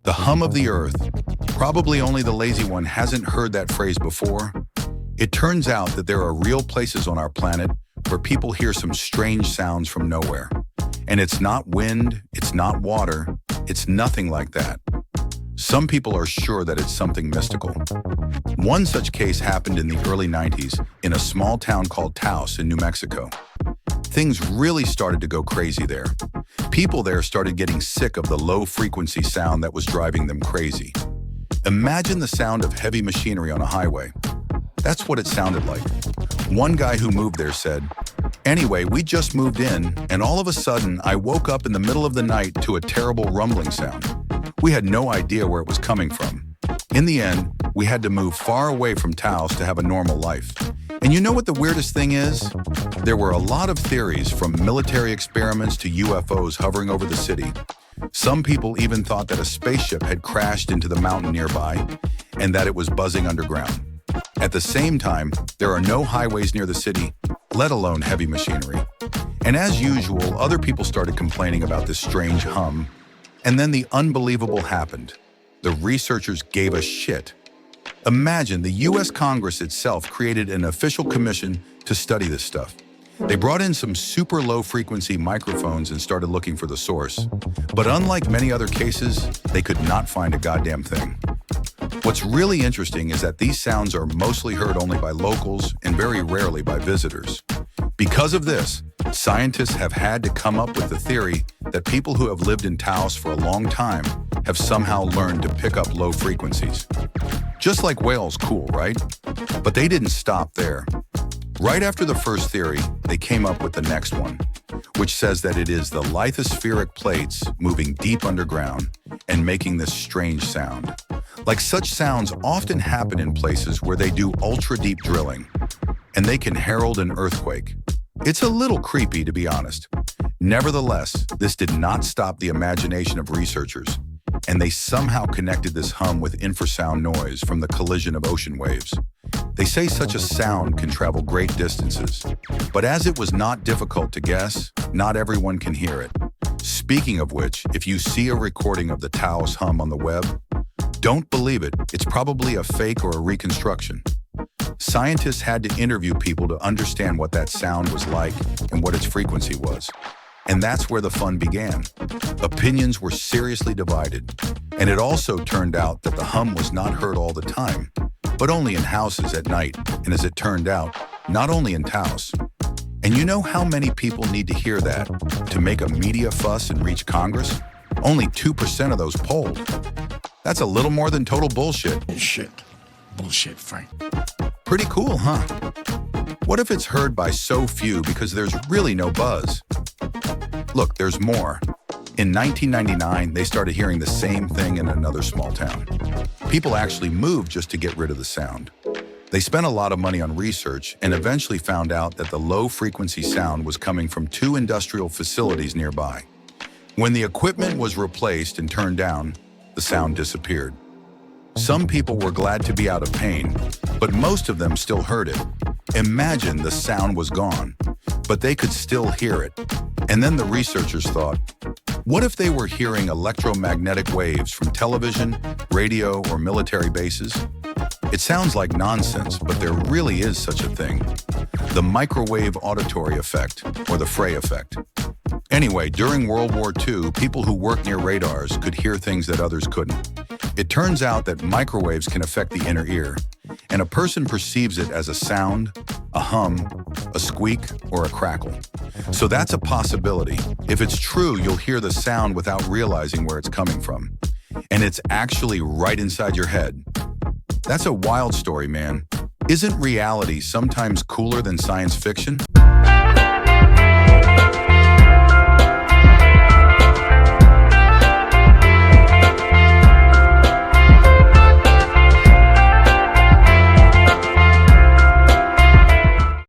The hum of the earth. Probably only the lazy one hasn't heard that phrase before. It turns out that there are real places on our planet where people hear some strange sounds from nowhere. And it's not wind, it's not water, it's nothing like that. Some people are sure that it's something mystical. One such case happened in the early 90s in a small town called Taos in New Mexico. Things really started to go crazy there. People there started getting sick of the low-frequency sound that was driving them crazy. Imagine the sound of heavy machinery on a highway. That's what it sounded like. One guy who moved there said, "Anyway, we just moved in, and all of a sudden, I woke up in the middle of the night to a terrible rumbling sound. We had no idea where it was coming from. In the end, we had to move far away from Taos to have a normal life. And you know what the weirdest thing is? There were a lot of theories, from military experiments to UFOs hovering over the city. Some people even thought that a spaceship had crashed into the mountain nearby and that it was buzzing underground. At the same time, there are no highways near the city, let alone heavy machinery. And as usual, other people started complaining about this strange hum. And then the unbelievable happened. The researchers gave a shit. Imagine the US Congress itself created an official commission to study this stuff. They brought in some super low-frequency microphones and started looking for the source. But unlike many other cases, they could not find a goddamn thing. What's really interesting is that these sounds are mostly heard only by locals and very rarely by visitors. Because of this, scientists have had to come up with the theory that people who have lived in Taos for a long time have somehow learned to pick up low frequencies. Just like whales, cool, right? But they didn't stop there. Right after the first theory, they came up with the next one, which says that it is the lithospheric plates moving deep underground and making this strange sound. Like, such sounds often happen in places where they do ultra-deep drilling, and they can herald an earthquake. It's a little creepy, to be honest. Nevertheless, this did not stop the imagination of researchers, and they somehow connected this hum with infrasound noise from the collision of ocean waves. They say such a sound can travel great distances, but as it was not difficult to guess, not everyone can hear it. Speaking of which, if you see a recording of the Taos hum on the web, don't believe it, it's probably a fake or a reconstruction. Scientists had to interview people to understand what that sound was like and what its frequency was. And that's where the fun began. Opinions were seriously divided, and it also turned out that the hum was not heard all the time, but only in houses at night, and as it turned out, not only in Taos. And you know how many people need to hear that to make a media fuss and reach Congress? Only 2% of those polled. That's a little more than total bullshit. Bullshit, Frank. Pretty cool, huh? What if it's heard by so few because there's really no buzz? Look, there's more. In 1999, they started hearing the same thing in another small town. People actually moved just to get rid of the sound. They spent a lot of money on research and eventually found out that the low-frequency sound was coming from 2 industrial facilities nearby. When the equipment was replaced and turned down, the sound disappeared. Some people were glad to be out of pain, but most of them still heard it. Imagine the sound was gone, but they could still hear it. And then the researchers thought, what if they were hearing electromagnetic waves from television, radio, or military bases? It sounds like nonsense, but there really is such a thing. The microwave auditory effect, or the Frey effect. Anyway, during World War II, people who worked near radars could hear things that others couldn't. It turns out that microwaves can affect the inner ear, and a person perceives it as a sound, a hum, a squeak, or a crackle. So that's a possibility. If it's true, you'll hear the sound without realizing where it's coming from. And it's actually right inside your head. That's a wild story, man. Isn't reality sometimes cooler than science fiction?